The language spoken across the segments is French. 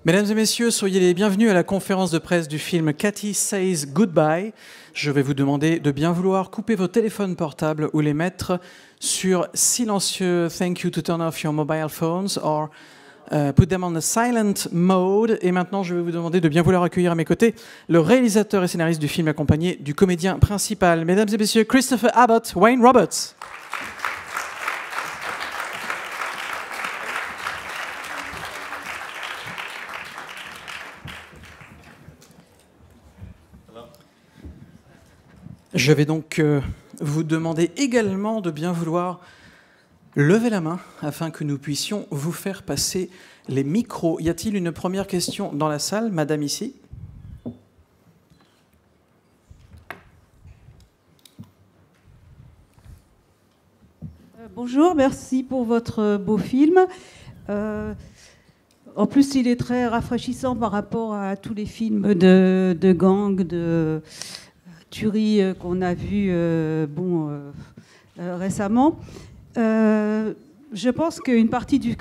Mesdames et messieurs, soyez les bienvenus à la conférence de presse du film Katy Says Goodbye. Je vais vous demander de bien vouloir couper vos téléphones portables ou les mettre sur silencieux. Thank you to turn off your mobile phones or put them on the silent mode. Et maintenant, je vais vous demander de bien vouloir accueillir à mes côtés le réalisateur et scénariste du film accompagné du comédien principal. Mesdames et messieurs, Christopher Abbott, Wayne Roberts. Je vais donc vous demander également de bien vouloir lever la main afin que nous puissions vous faire passer les micros. Y a-t-il une première question dans la salle? Madame ici. Bonjour, merci pour votre beau film. En plus, il est très rafraîchissant par rapport à tous les films de gang, de tuerie qu'on a vu récemment. Je pense qu'une partie du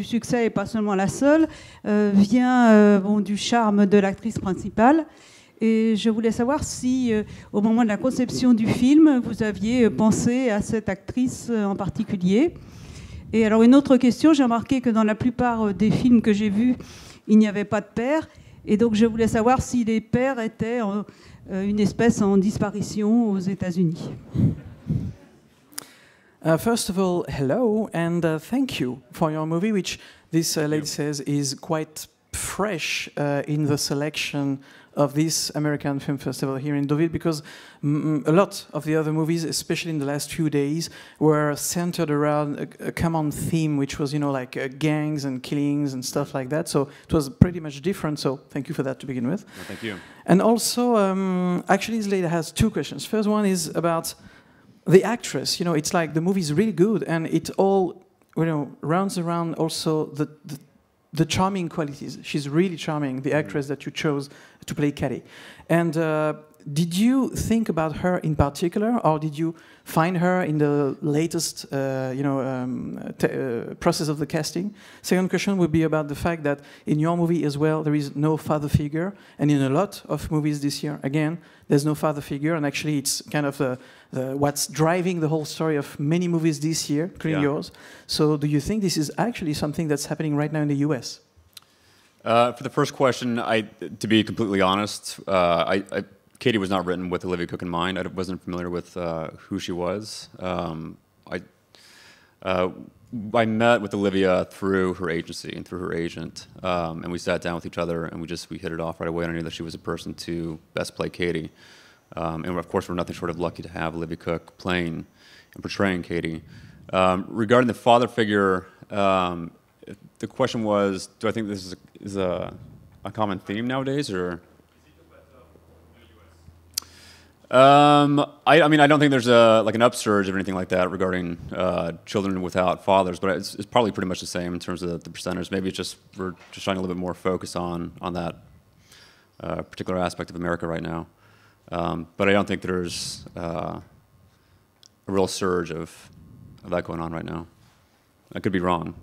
succès, et pas seulement la seule, vient du charme de l'actrice principale. Et je voulais savoir si, au moment de la conception du film, vous aviez pensé à cette actrice en particulier. Et alors, une autre question, j'ai remarqué que dans la plupart des films que j'ai vus, il n'y avait pas de père. Et donc, je voulais savoir si les pères étaient une espèce en disparition aux États-Unis. First of all, hello, and thank you for your movie, which this lady says is quite fresh in the selection of this American Film Festival here in Deauville, because a lot of the other movies, especially in the last few days, were centered around a common theme, which was, like gangs and killings and stuff like that. So it was pretty much different. So thank you for that to begin with. Well, thank you. And also, actually, this lady has two questions. First one is about the actress. It's like the movie is really good, and it all, rounds around also the charming qualities. She's really charming, the actress that you chose to play Katy. And did you think about her in particular, or did you find her in the latest process of the casting? Second question would be about the fact that in your movie as well, there is no father figure, and in a lot of movies this year, again, there's no father figure, and actually it's kind of what's driving the whole story of many movies this year, including yours. So do you think this is actually something that's happening right now in the US? For the first question, to be completely honest, Katy was not written with Olivia Cooke in mind. I wasn't familiar with who she was. I met with Olivia through her agency and through her agent, and we sat down with each other and we hit it off right away. And I knew that she was a person to best play Katy. And of course, we're nothing short of lucky to have Olivia Cooke playing and portraying Katy. Regarding the father figure, the question was, do I think this is a common theme nowadays, or? I mean, I don't think there's an upsurge or anything like that regarding children without fathers, but it's probably pretty much the same in terms of the percentage. Maybe it's we're just trying a little bit more focus on that particular aspect of America right now. But I don't think there's a real surge of that going on right now. I could be wrong.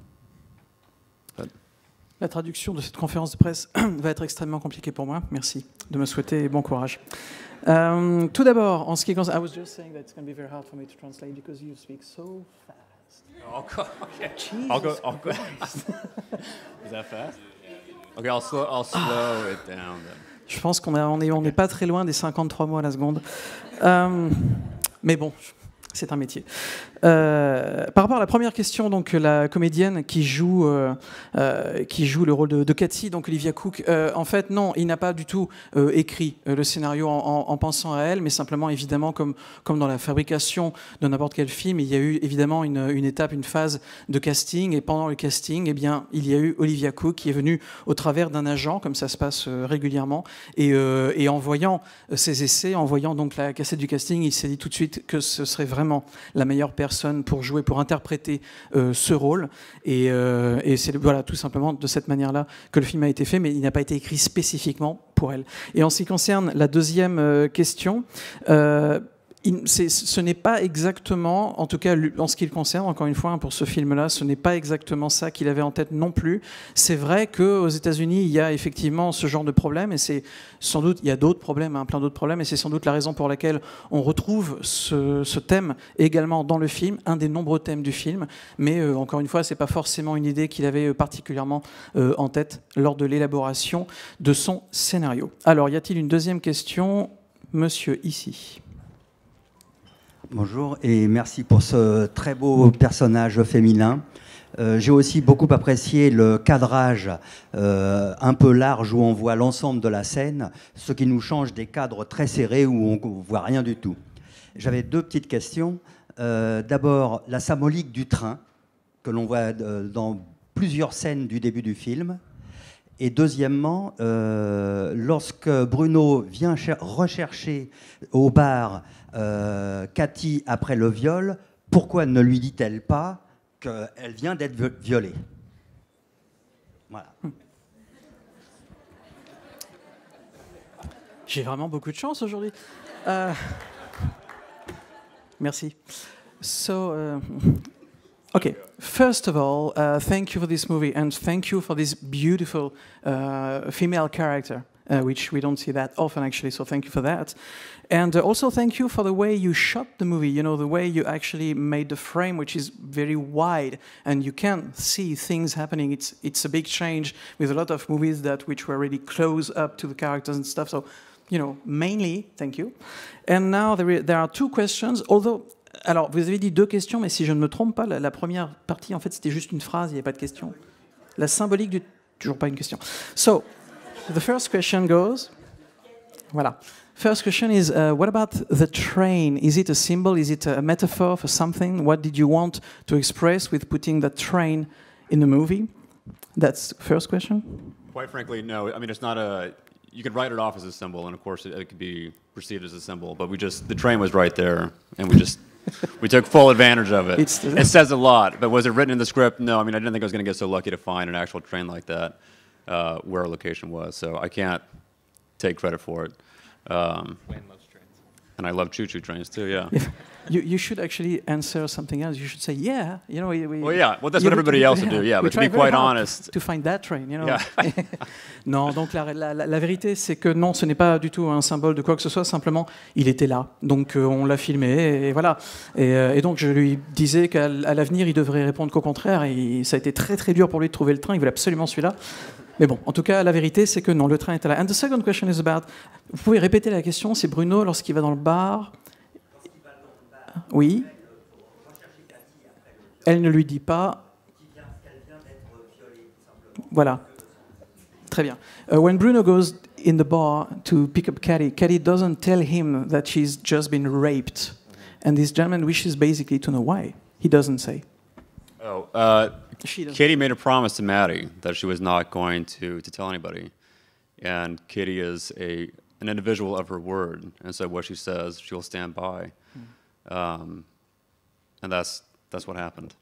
La traduction de cette conférence de presse va être extrêmement compliquée pour moi. Merci de me souhaiter bon courage. Tout d'abord, en ce qui concerne... I was just saying that it's going to be very hard for me to translate because you speak so fast. Okay. I'll go. Is that fast? Okay, I'll slow it down then. Je pense qu'on n'est pas très loin des 53 mots à la seconde. Mais bon, c'est un métier. Par rapport à la première question, donc la comédienne qui joue le rôle de Katy, donc Olivia Cooke, en fait non, il n'a pas du tout écrit le scénario en pensant à elle, mais simplement évidemment comme dans la fabrication de n'importe quel film, il y a eu évidemment une étape, une phase de casting, et pendant le casting, eh bien, il y a eu Olivia Cooke qui est venue au travers d'un agent, comme ça se passe régulièrement, et en voyant ses essais, en voyant donc la cassette du casting, il s'est dit tout de suite que ce serait vraiment la meilleure personne pour jouer, pour interpréter ce rôle. Et c'est voilà, tout simplement de cette manière-là que le film a été fait, mais il n'a pas été écrit spécifiquement pour elle. Et en ce qui concerne la deuxième question, ce n'est pas exactement, en tout cas en ce qui le concerne, encore une fois, pour ce film-là, ce n'est pas exactement ça qu'il avait en tête non plus. C'est vrai qu'aux États-Unis, il y a effectivement ce genre de problème, et c'est sans doute, il y a d'autres problèmes, plein d'autres problèmes, et c'est sans doute la raison pour laquelle on retrouve ce thème également dans le film, un des nombreux thèmes du film, mais encore une fois, c'est pas forcément une idée qu'il avait particulièrement en tête lors de l'élaboration de son scénario. Alors, y a-t-il une deuxième question? Monsieur, ici. Bonjour et merci pour ce très beau personnage féminin. J'ai aussi beaucoup apprécié le cadrage un peu large où on voit l'ensemble de la scène, ce qui nous change des cadres très serrés où on ne voit rien du tout. J'avais deux petites questions. D'abord, la symbolique du train, que l'on voit dans plusieurs scènes du début du film. Et deuxièmement, lorsque Bruno vient rechercher au bar Cathy après le viol, pourquoi ne lui dit-elle pas qu'elle vient d'être violée? Voilà. J'ai vraiment beaucoup de chance aujourd'hui. Merci. So, okay, first of all, thank you for this movie and thank you for this beautiful female character, which we don't see that often actually, so thank you for that. And also thank you for the way you shot the movie, you know, the way you actually made the frame, which is very wide and you can see things happening. It's a big change with a lot of movies which were really close up to the characters and stuff, so, you know, mainly, thank you. And now there are two questions, although... Alors, vous avez dit deux questions, mais si je ne me trompe pas, la première partie, en fait, c'était juste une phrase, il n'y avait pas de question. La symbolique du... Toujours pas une question. So, the first question goes... Voilà. First question is, what about the train? Is it a symbol? Is it a metaphor for something? What did you want to express with putting the train in the movie? That's the first question. Quite frankly, no. I mean, it's not a... You could write it off as a symbol, and of course it could be perceived as a symbol, but the train was right there, and we took full advantage of it. It says a lot, but was it written in the script? No, I mean, I didn't think I was going to get so lucky to find an actual train like that where our location was, so I can't take credit for it. Wayne loves trains. And I love choo-choo trains too, yeah. You should actually answer something else. You should say, yeah, you know. Well, yeah, well, that's what everybody else would do, yeah, but to be quite honest... To find that train, you know. Yeah. Non, donc la vérité, c'est que non, ce n'est pas du tout un symbole de quoi que ce soit, simplement, il était là. Donc on l'a filmé, et voilà. Et donc je lui disais qu'à l'avenir, il devrait répondre qu'au contraire, et ça a été très très dur pour lui de trouver le train, il voulait absolument celui-là. Mais bon, en tout cas, la vérité, c'est que non, le train était là. And the second question is about... Vous pouvez répéter la question, c'est Bruno, lorsqu'il va dans le bar... Oui. Elle ne lui dit pas... Voilà. Très bien. When Bruno goes in the bar to pick up Cathy, Cathy doesn't tell him that she's just been raped. And this gentleman wishes basically to know why. He doesn't say. Oh, Katie made a promise to Maddie that she was not going to tell anybody. And Katie is an individual of her word. And so what she says, she'll stand by. And that's what happened.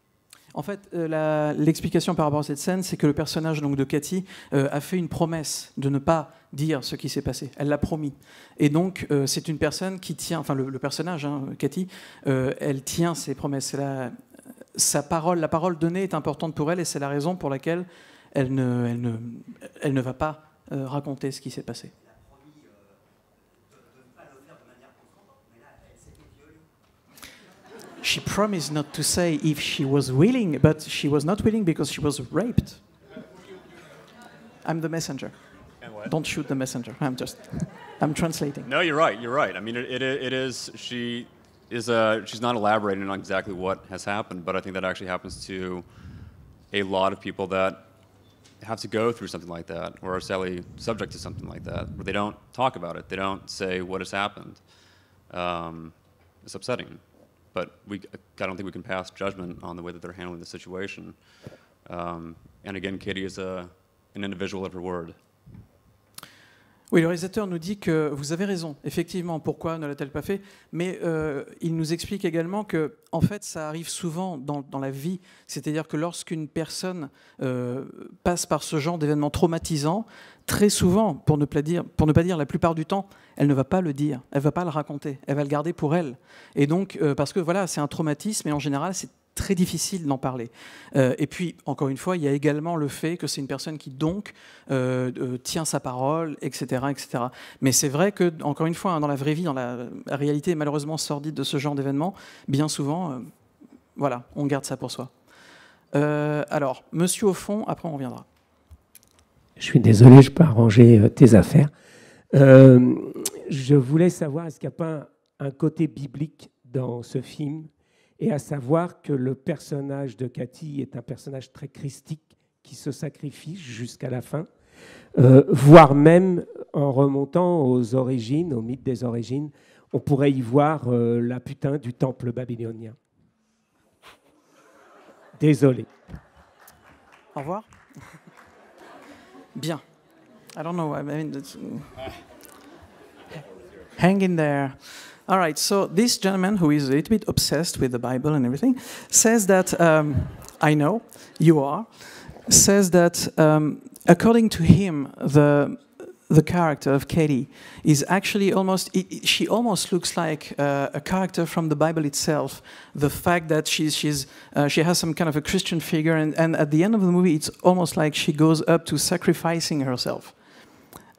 En fait, l'explication par rapport à cette scène, c'est que le personnage donc, de Cathy a fait une promesse de ne pas dire ce qui s'est passé. Elle l'a promis. Et donc, c'est une personne qui tient, enfin le personnage, hein, Cathy, elle tient ses promesses. La parole donnée est importante pour elle et c'est la raison pour laquelle elle ne va pas raconter ce qui s'est passé. She promised not to say if she was willing, but she was not willing because she was raped. I'm the messenger. And what? Don't shoot the messenger. I'm translating. No, you're right. You're right. I mean, it is. She's not elaborating on exactly what has happened, but I think that actually happens to a lot of people that have to go through something like that, or are sadly subject to something like that, where they don't talk about it. They don't say what has happened. It's upsetting. But I don't think we can pass judgment on the way that they're handling the situation. And again, Katie is an individual of her word. Oui, le réalisateur nous dit que vous avez raison, effectivement, pourquoi ne l'a-t-elle pas fait, mais il nous explique également que, en fait, ça arrive souvent dans la vie, c'est-à-dire que lorsqu'une personne passe par ce genre d'événement traumatisant, très souvent, pour ne pas dire la plupart du temps, elle ne va pas le dire, elle ne va pas le raconter, elle va le garder pour elle. Et donc, parce que voilà, c'est un traumatisme, et en général, c'est très difficile d'en parler. Et puis, encore une fois, il y a également le fait que c'est une personne qui, donc, tient sa parole, etc., etc. Mais c'est vrai que, encore une fois, hein, dans la vraie vie, dans la réalité malheureusement sordide de ce genre d'événement, bien souvent, voilà, on garde ça pour soi. Alors, monsieur au fond, après on reviendra. Je suis désolé, je peux arranger tes affaires. Je voulais savoir, est-ce qu'il n'y a pas un côté biblique dans ce film, et à savoir que le personnage de Cathy est un personnage très christique qui se sacrifie jusqu'à la fin, voire même en remontant aux origines, au mythe des origines, on pourrait y voir la putain du temple babylonien. Désolé. Au revoir. Bien. I don't know. I mean, hang in there. All right. So this gentleman, who is a little bit obsessed with the Bible and everything, says that I know you are. Says that according to him, the character of Katie is actually almost, she almost looks like a character from the Bible itself. The fact that she has some kind of a Christian figure, and at the end of the movie, it's almost like she goes up to sacrificing herself.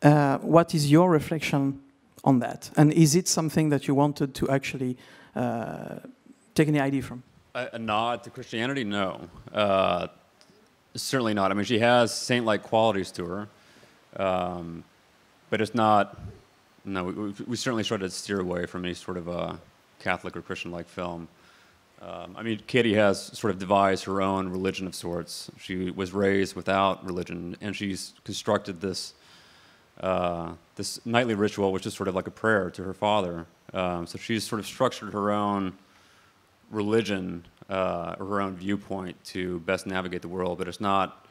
What is your reflection on that? And is it something that you wanted to actually take any idea from? A nod to Christianity? No. Certainly not. I mean, she has saint-like qualities to her. But it's not, no, we certainly try to steer away from any sort of a Catholic or Christian-like film. I mean, Katie has sort of devised her own religion of sorts. She was raised without religion, and she's constructed this this nightly ritual, which is sort of like a prayer to her father. So she's sort of structured her own religion, or her own viewpoint to best navigate the world, but it's not,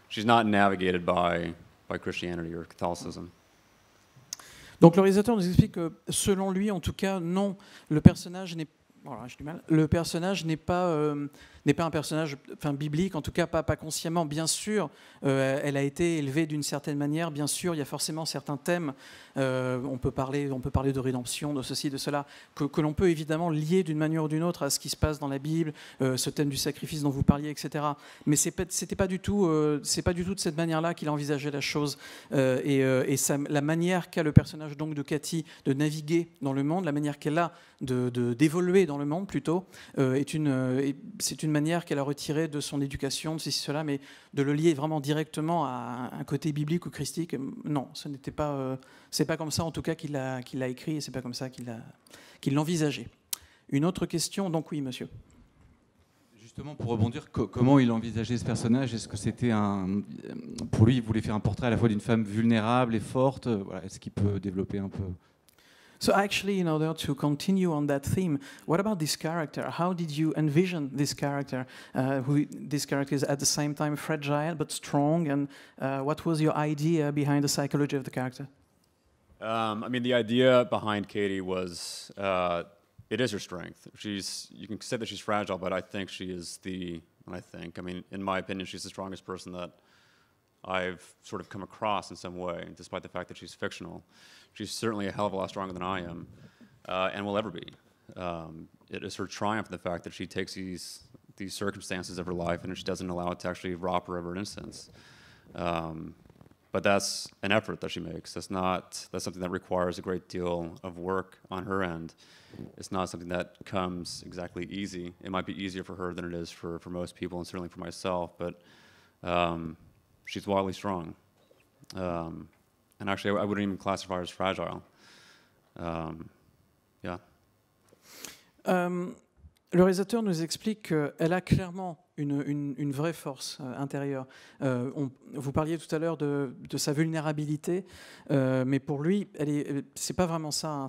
she's not navigated by Christianity or Catholicism. Donc le réalisateur nous explique que, selon lui, en tout cas, non, le personnage n'est le personnage n'est pas un personnage biblique, en tout cas pas consciemment. Bien sûr, elle a été élevée d'une certaine manière. Bien sûr, il y a forcément certains thèmes. On peut parler de rédemption, de ceci, de cela, que l'on peut évidemment lier d'une manière ou d'une autre à ce qui se passe dans la Bible, ce thème du sacrifice dont vous parliez, etc. Mais c'est pas du tout de cette manière-là qu'il a envisagé la chose. La manière qu'a le personnage donc de Cathy de naviguer dans le monde, la manière qu'elle a d'évoluer dans le monde plutôt, c'est une manière qu'elle a retirée de son éducation, de ceci, cela, mais de le lier vraiment directement à un côté biblique ou christique, non, ce n'était pas, c'est pas comme ça en tout cas qu'il l'a écrit, et c'est pas comme ça qu'il l'envisageait. Une autre question, donc oui, monsieur. Justement, pour rebondir, comment il envisageait ce personnage? Est-ce que c'était pour lui, il voulait faire un portrait à la fois d'une femme vulnérable et forte? Voilà, est-ce qu'il peut développer un peu? So actually, in order to continue on that theme, what about this character? How did you envision this character? This character is at the same time fragile but strong, and what was your idea behind the psychology of the character? I mean, the idea behind Katie was, it is her strength. You can say that she's fragile, but I think she is I mean, in my opinion, she's the strongest person that I've sort of come across in some way, despite the fact that she's fictional. She's certainly a hell of a lot stronger than I am, and will ever be. It is her triumph, the fact that she takes these circumstances of her life and she doesn't allow it to actually rob her of her innocence. But that's an effort that she makes. That's something that requires a great deal of work on her end. It's not something that comes exactly easy. It might be easier for her than it is for most people, and certainly for myself, but she's wildly strong. And actually, I wouldn't even classify her as fragile. Yeah. Le réalisateur nous explique qu'elle a clairement une vraie force intérieure. Vous parliez tout à l'heure de sa vulnérabilité, mais pour lui, c'est pas vraiment ça. Hein,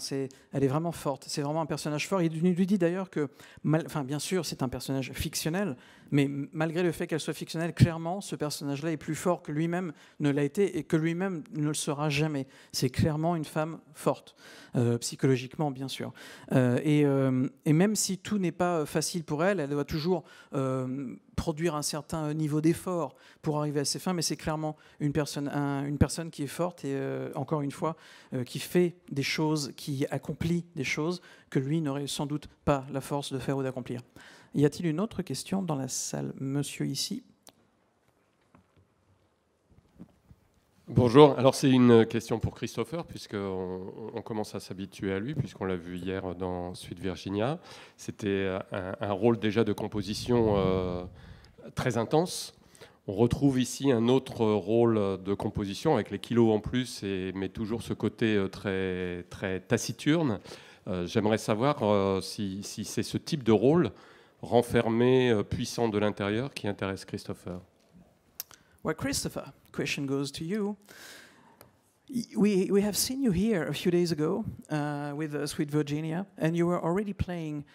elle est vraiment forte. C'est vraiment un personnage fort. Il lui dit d'ailleurs que, bien sûr, c'est un personnage fictionnel, Mais malgré le fait qu'elle soit fictionnelle, clairement, ce personnage-là est plus fort que lui-même ne l'a été et que lui-même ne le sera jamais. C'est clairement une femme forte, psychologiquement, bien sûr. Et même si tout n'est pas facile pour elle, elle doit toujours produire un certain niveau d'effort pour arriver à ses fins, mais c'est clairement une personne qui est forte et, encore une fois, qui fait des choses, qui accomplit des choses que lui n'aurait sans doute pas la force de faire ou d'accomplir. Y a-t-il une autre question dans la salle? Monsieur ici. Bonjour, alors c'est une question pour Christopher, puisqu'on commence à s'habituer à lui, puisqu'on l'a vu hier dans Sweet Virginia. C'était un rôle déjà de composition très intense. On retrouve ici un autre rôle de composition, avec les kilos en plus, mais toujours ce côté très, très taciturne. J'aimerais savoir si c'est ce type de rôle renfermé, puissant de l'intérieur, qui intéresse Christopher. Well, Christopher, question goes to you. We have seen you here a few days ago with Sweet Virginia, and you were already playing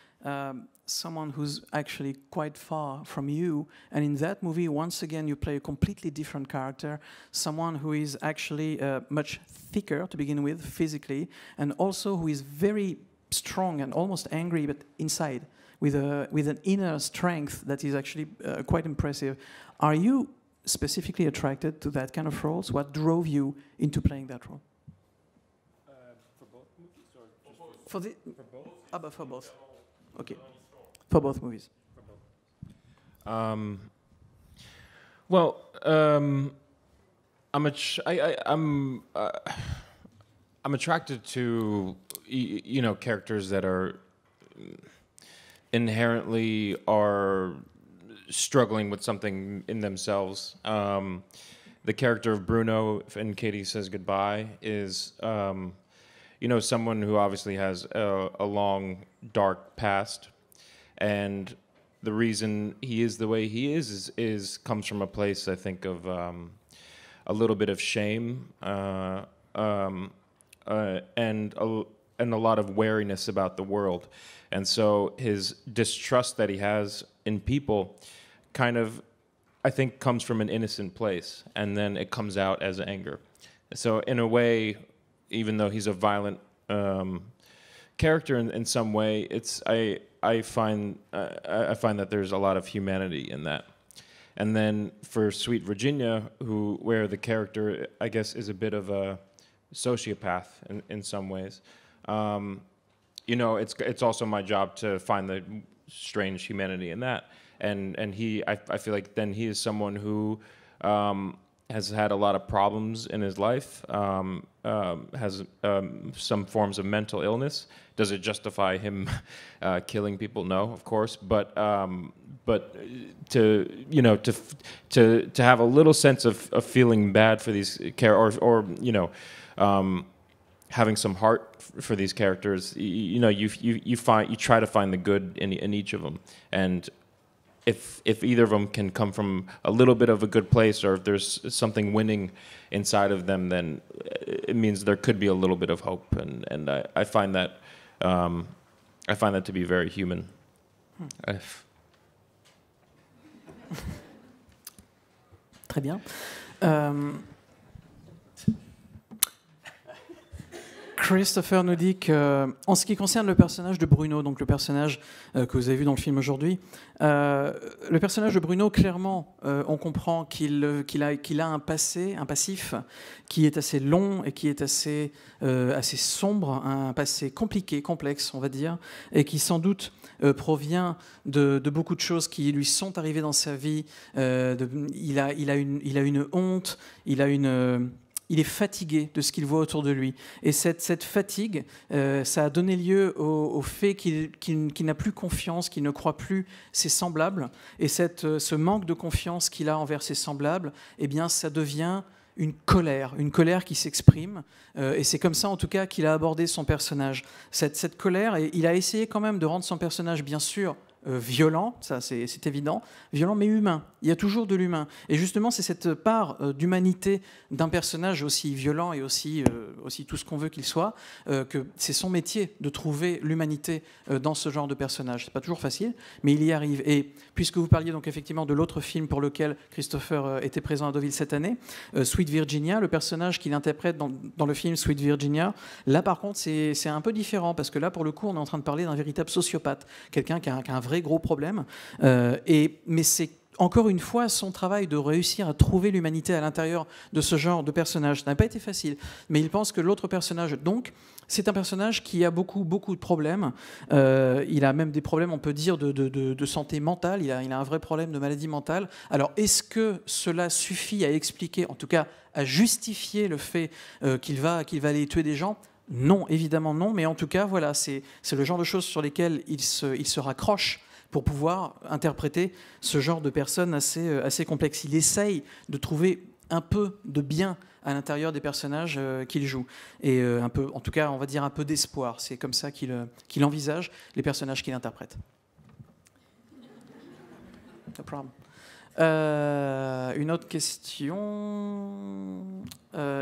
someone who's actually quite far from you. And in that movie, once again, you play a completely different character, someone who is actually much thicker to begin with, physically, and also who is very strong and almost angry, but inside, with an inner strength that is actually quite impressive. Are you specifically attracted to that kind of roles? What drove you into playing that role? For both movies or just For the for both? but for both. Okay, for both movies. Well, I'm attracted to characters that are inherently are struggling with something in themselves. The character of Bruno in Katie Says Goodbye is, someone who obviously has a long, dark past, and the reason he is the way he is comes from a place, I think, of a little bit of shame and a lot of wariness about the world. And so his distrust that he has in people kind of, I think, comes from an innocent place, and then it comes out as anger. So in a way, even though he's a violent character in some way, I find that there's a lot of humanity in that. And then for Sweet Virginia, where the character, I guess, is a bit of a sociopath in some ways, it's also my job to find the strange humanity in that. And I feel like then he is someone who has had a lot of problems in his life, has some forms of mental illness. Does it justify him killing people? No, of course. But to have a little sense of feeling bad for these characters, or having some heart for these characters, you try to find the good in each of them, and if either of them can come from a little bit of a good place, or if there's something winning inside of them, then it means there could be a little bit of hope, and I find that to be very human. Très bien. Christopher nous dit que, en ce qui concerne le personnage de Bruno, donc le personnage que vous avez vu dans le film aujourd'hui, le personnage de Bruno, clairement, on comprend qu'il a un passif qui est assez long et qui est assez sombre, un passé compliqué, complexe, on va dire, et qui sans doute provient de beaucoup de choses qui lui sont arrivées dans sa vie. Il a une honte, il est fatigué de ce qu'il voit autour de lui. Et cette fatigue, ça a donné lieu au fait qu'il n'a plus confiance, qu'il ne croit plus ses semblables. Et ce manque de confiance qu'il a envers ses semblables, eh bien, ça devient une colère qui s'exprime. Et c'est comme ça, en tout cas, qu'il a abordé son personnage. Cette colère, et il a essayé quand même de rendre son personnage, bien sûr, violent, ça c'est évident, violent mais humain. Il y a toujours de l'humain. Et justement, c'est cette part d'humanité d'un personnage aussi violent et aussi tout ce qu'on veut qu'il soit, que c'est son métier de trouver l'humanité dans ce genre de personnage. C'est pas toujours facile, mais il y arrive. Et puisque vous parliez donc effectivement de l'autre film pour lequel Christopher était présent à Deauville cette année, Sweet Virginia, le personnage qu'il interprète dans le film Sweet Virginia, là par contre c'est un peu différent, parce que là pour le coup on est en train de parler d'un véritable sociopathe, quelqu'un qui a un vrai gros problème, mais c'est encore une fois son travail de réussir à trouver l'humanité à l'intérieur de ce genre de personnage. Ça n'a pas été facile, mais il pense que l'autre personnage, donc, c'est un personnage qui a beaucoup de problèmes. Il a même des problèmes, on peut dire, de santé mentale. Il a un vrai problème de maladie mentale. Alors, est-ce que cela suffit à expliquer, en tout cas à justifier le fait qu'il va aller tuer des gens ? Non, évidemment non, mais en tout cas, voilà, c'est le genre de choses sur lesquelles il se raccroche pour pouvoir interpréter ce genre de personnes assez complexes. Il essaye de trouver un peu de bien à l'intérieur des personnages qu'il joue, et un peu, en tout cas, on va dire un peu d'espoir. C'est comme ça qu'il envisage les personnages qu'il interprète. No problem. Une autre question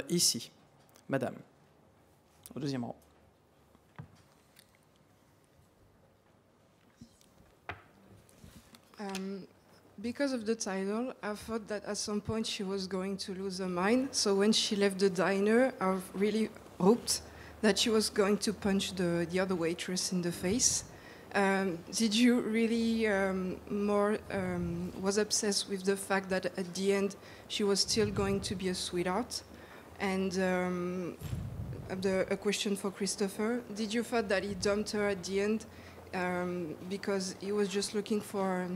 ici, madame. Au deuxième rang. Because of the title, I thought that at some point she was going to lose her mind. So when she left the diner, I really hoped that she was going to punch the other waitress in the face. Did you really was obsessed with the fact that at the end she was still going to be a sweetheart? And a question for Christopher. Did you thought that he dumped her at the end because he was just looking for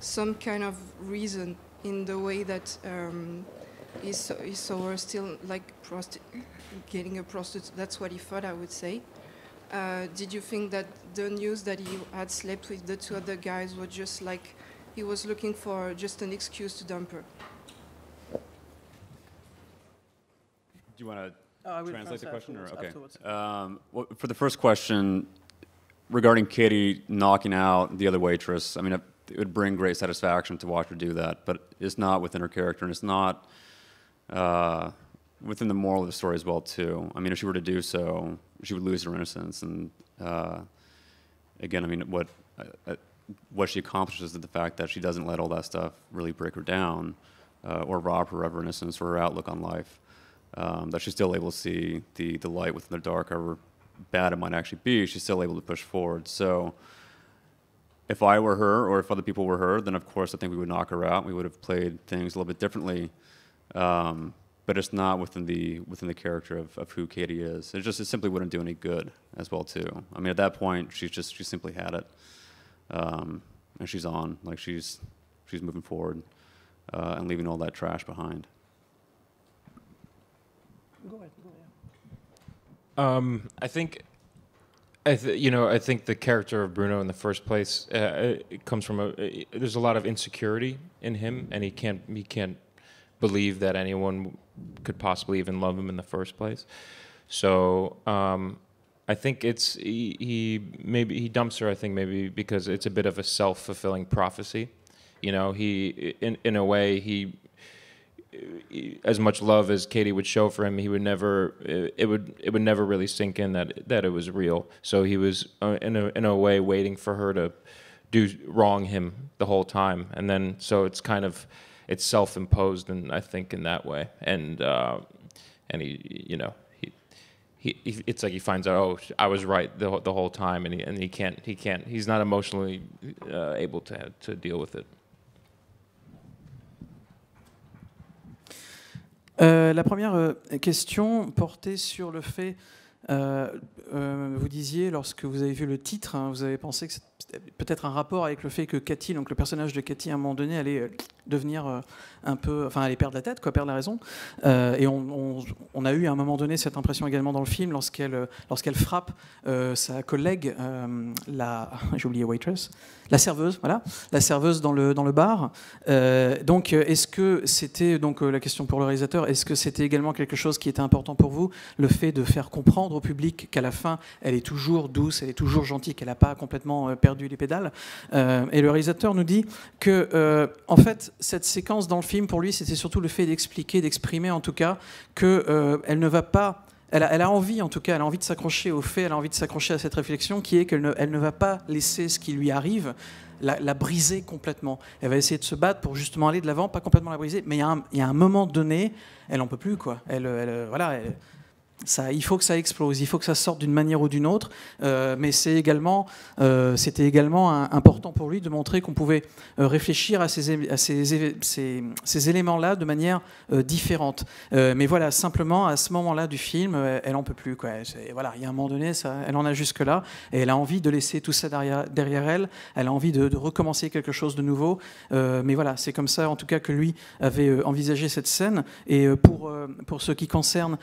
some kind of reason in the way that he saw her still like getting a prostitute? That's what he thought, I would say. Did you think that the news that he had slept with the two other guys was just like he was looking for just an excuse to dump her? Do you want to translate the question? Or? Okay. Well, for the first question, regarding Katie knocking out the other waitress, I mean, it would bring great satisfaction to watch her do that, but it's not within her character, and it's not within the moral of the story as well, too. I mean, if she were to do so, she would lose her innocence, and again, I mean, what she accomplishes is the fact that she doesn't let all that stuff really break her down or rob her of her innocence or her outlook on life. That she's still able to see the light within the dark, however bad it might actually be, she's still able to push forward. So if I were her, or if other people were her, then of course I think we would knock her out. We would have played things a little bit differently, but it's not within the character of who Katie is. It simply wouldn't do any good as well too. I mean, at that point, she simply had it, and she's on, like she's moving forward and leaving all that trash behind. Go ahead. I think the character of Bruno in the first place it comes from there's a lot of insecurity in him, and he can't believe that anyone could possibly even love him in the first place. So I think he dumps her. I think maybe because it's a bit of a self-fulfilling prophecy. You know, he in a way he. As much love as Katie would show for him, he would never. It would never really sink in that it was real. So he was in a way waiting for her to wrong him the whole time, and then so it's self-imposed, and I think in that way, and he it's like he finds out, oh, I was right the whole time, and he's not emotionally able to deal with it. La première question portait sur le fait, vous disiez, lorsque vous avez vu le titre, hein, vous avez pensé que c'était peut-être un rapport avec le fait que Cathy, donc le personnage de Cathy, à un moment donné, allait devenir un peu, enfin, allait perdre la tête, perdre la raison. Et on a eu à un moment donné cette impression également dans le film lorsqu'elle frappe sa collègue, j'ai oublié waitress, la serveuse, voilà, la serveuse dans le bar. Donc, est-ce que c'était, donc la question pour le réalisateur, est-ce que c'était également quelque chose qui était important pour vous, le fait de faire comprendre au public qu'à la fin, elle est toujours douce, elle est toujours gentille, qu'elle n'a pas complètement perdu perdu les pédales. Et le réalisateur nous dit que, en fait, cette séquence dans le film, pour lui, c'était surtout le fait d'expliquer, d'exprimer en tout cas, qu'elle ne va pas... Elle a envie, en tout cas, elle a envie de s'accrocher aux faits, elle a envie de s'accrocher à cette réflexion qui est qu'elle ne va pas laisser ce qui lui arrive la briser complètement. Elle va essayer de se battre pour justement aller de l'avant, pas complètement la briser, mais il y a un moment donné, elle n'en peut plus, quoi. Il faut que ça explose, il faut que ça sorte d'une manière ou d'une autre, mais c'était également important pour lui de montrer qu'on pouvait réfléchir à ces éléments-là de manière différente. Mais voilà, simplement, à ce moment-là du film, elle n'en peut plus, quoi. Voilà, il y a un moment donné, elle en a jusque-là, et elle a envie de laisser tout ça derrière elle, elle a envie de recommencer quelque chose de nouveau, mais voilà, c'est comme ça, en tout cas, que lui avait envisagé cette scène, et pour ce qui concerne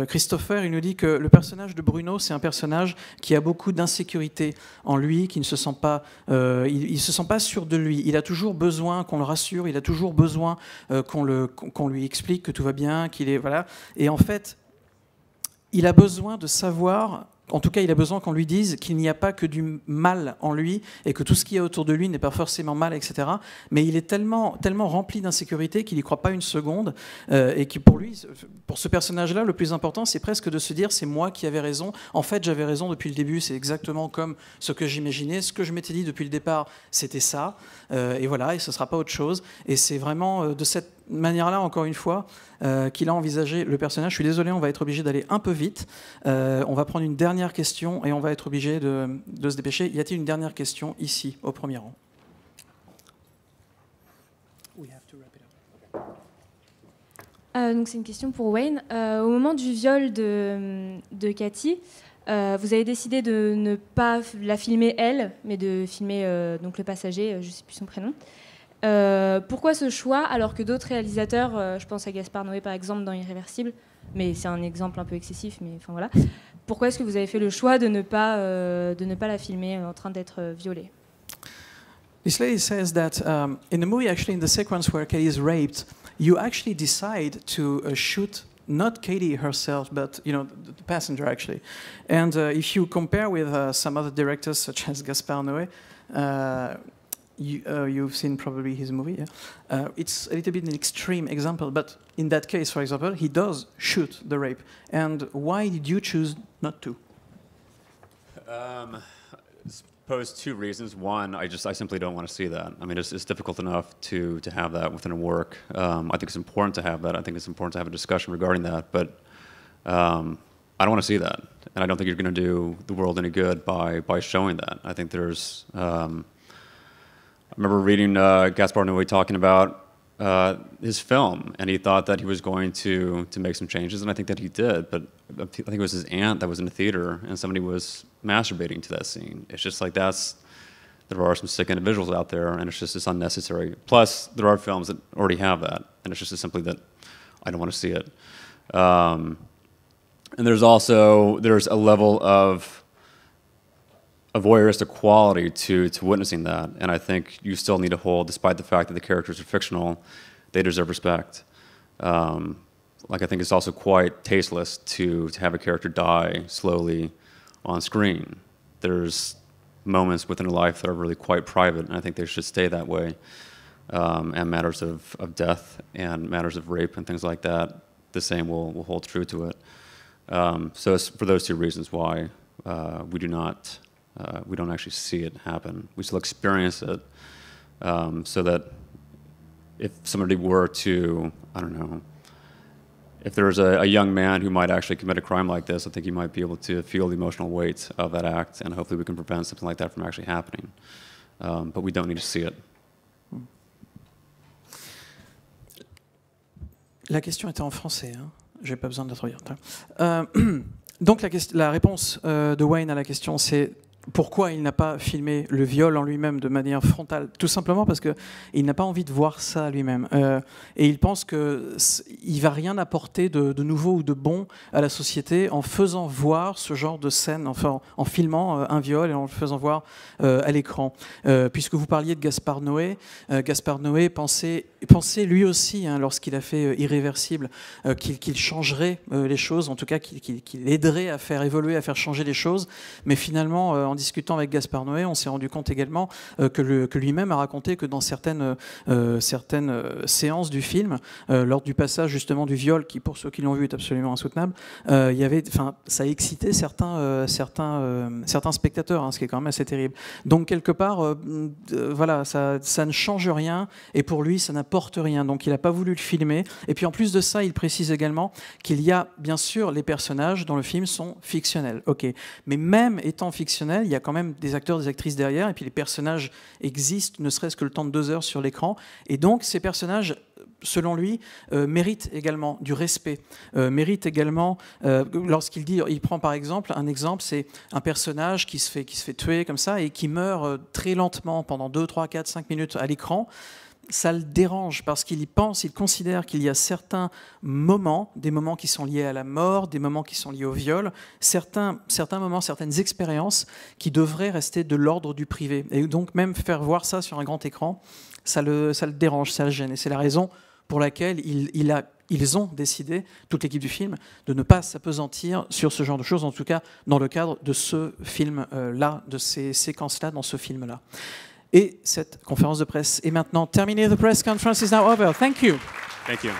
Christopher, il nous dit que le personnage de Bruno, c'est un personnage qui a beaucoup d'insécurité en lui, qui ne se sent pas, il se sent pas sûr de lui. Il a toujours besoin qu'on le rassure, il a toujours besoin qu'on lui explique que tout va bien, qu'il est voilà. Et en fait, il a besoin de savoir. En tout cas, il a besoin qu'on lui dise qu'il n'y a pas que du mal en lui et que tout ce qu'il y a autour de lui n'est pas forcément mal, etc. Mais il est tellement rempli d'insécurité qu'il n'y croit pas une seconde et que pour lui, pour ce personnage-là, le plus important, c'est presque de se dire c'est moi qui avais raison. En fait, j'avais raison depuis le début. C'est exactement comme ce que j'imaginais. Ce que je m'étais dit depuis le départ, c'était ça. Et voilà, et ce ne sera pas autre chose. Et c'est vraiment de cette manière-là, encore une fois, qu'il a envisagé le personnage. Je suis désolé, on va être obligé d'aller un peu vite. On va prendre une dernière question et on va être obligé de se dépêcher. Y a-t-il une dernière question ici, au premier rang? Donc c'est une question pour Wayne. Au moment du viol de Cathy, vous avez décidé de ne pas la filmer elle, mais de filmer donc le passager, je ne sais plus son prénom. Pourquoi ce choix alors que d'autres réalisateurs, je pense à Gaspard Noé par exemple dans Irréversible, mais c'est un exemple un peu excessif, mais enfin voilà. Pourquoi est-ce que vous avez fait le choix de ne pas la filmer en train d'être violée? This lady says that in the movie, actually in the sequence where Katie is raped, you actually decide to shoot not Katie herself, but the passenger actually. And if you compare with some other directors such as Gaspard Noé, you've seen probably his movie. Yeah? It's a little bit an extreme example, but in that case, for example, he does shoot the rape. And why did you choose not to? Suppose two reasons. One, I simply don't want to see that. I mean, it's difficult enough to have that within a work. I think it's important to have that. I think it's important to have a discussion regarding that. But I don't want to see that, and I don't think you're going to do the world any good by showing that. I think there's. I remember reading Gaspard Noé talking about his film, and he thought that he was going to make some changes, and I think that he did. But I think it was his aunt that was in the theater, and somebody was masturbating to that scene. It's just like there are some sick individuals out there, and it's unnecessary. Plus, there are films that already have that, and it's just simply that I don't want to see it. And there's a level of a voyeuristic quality to witnessing that, and I think you still need to hold, despite the fact that the characters are fictional, they deserve respect. I think it's also quite tasteless to have a character die slowly on screen. There's moments within a life that are really quite private, and I think they should stay that way. And matters of death and matters of rape and things like that, the same will hold true to it. So it's for those two reasons why we don't actually see it happen. We still experience it, so that if somebody were to, I don't know, if there's a young man who might actually commit a crime like this, I think he might be able to feel the emotional weight of that act, and hopefully we can prevent something like that from actually happening. But we don't need to see it. La question était en français, hein. J'ai pas besoin de la traduire. Donc la réponse de Wayne à la question, c'est pourquoi il n'a pas filmé le viol en lui-même de manière frontale? Tout simplement parce qu'il n'a pas envie de voir ça lui-même. Et il pense qu'il ne va rien apporter de nouveau ou de bon à la société en faisant voir ce genre de scène, enfin en filmant un viol et en le faisant voir à l'écran. Puisque vous parliez de Gaspard Noé pensait lui aussi, hein, lorsqu'il a fait Irréversible, qu'il changerait les choses, en tout cas qu'il aiderait à faire évoluer, à faire changer les choses. Mais finalement, en discutant avec Gaspard Noé, on s'est rendu compte également que lui-même a raconté que dans certaines séances du film, lors du passage justement du viol, qui pour ceux qui l'ont vu est absolument insoutenable, ça a excité certains spectateurs, hein, ce qui est quand même assez terrible. Donc quelque part, voilà, ça ne change rien, et pour lui, ça n'apporte rien. Donc il n'a pas voulu le filmer. Et puis en plus de ça, il précise également qu'il y a, bien sûr, les personnages dans le film sont fictionnels. Ok, mais même étant fictionnels, il y a quand même des acteurs, des actrices derrière, et puis les personnages existent, ne serait-ce que le temps de 2 heures sur l'écran. Et donc ces personnages, selon lui, mérite également du respect, mérite également, lorsqu'il dit, il prend par exemple un exemple, c'est un personnage qui se fait tuer comme ça et qui meurt très lentement pendant 2, 3, 4, 5 minutes à l'écran. Ça le dérange parce qu'il y pense, il considère qu'il y a certains moments, des moments qui sont liés à la mort, des moments qui sont liés au viol, certains moments, certaines expériences qui devraient rester de l'ordre du privé. Et donc même faire voir ça sur un grand écran, ça le dérange, ça le gêne. Et c'est la raison pour laquelle ils ont décidé, toute l'équipe du film, de ne pas s'appesantir sur ce genre de choses, en tout cas dans le cadre de ce film-là, de ces séquences-là dans ce film-là. Et cette conférence de presse est maintenant terminée. The press conference is now over. Thank you. Thank you.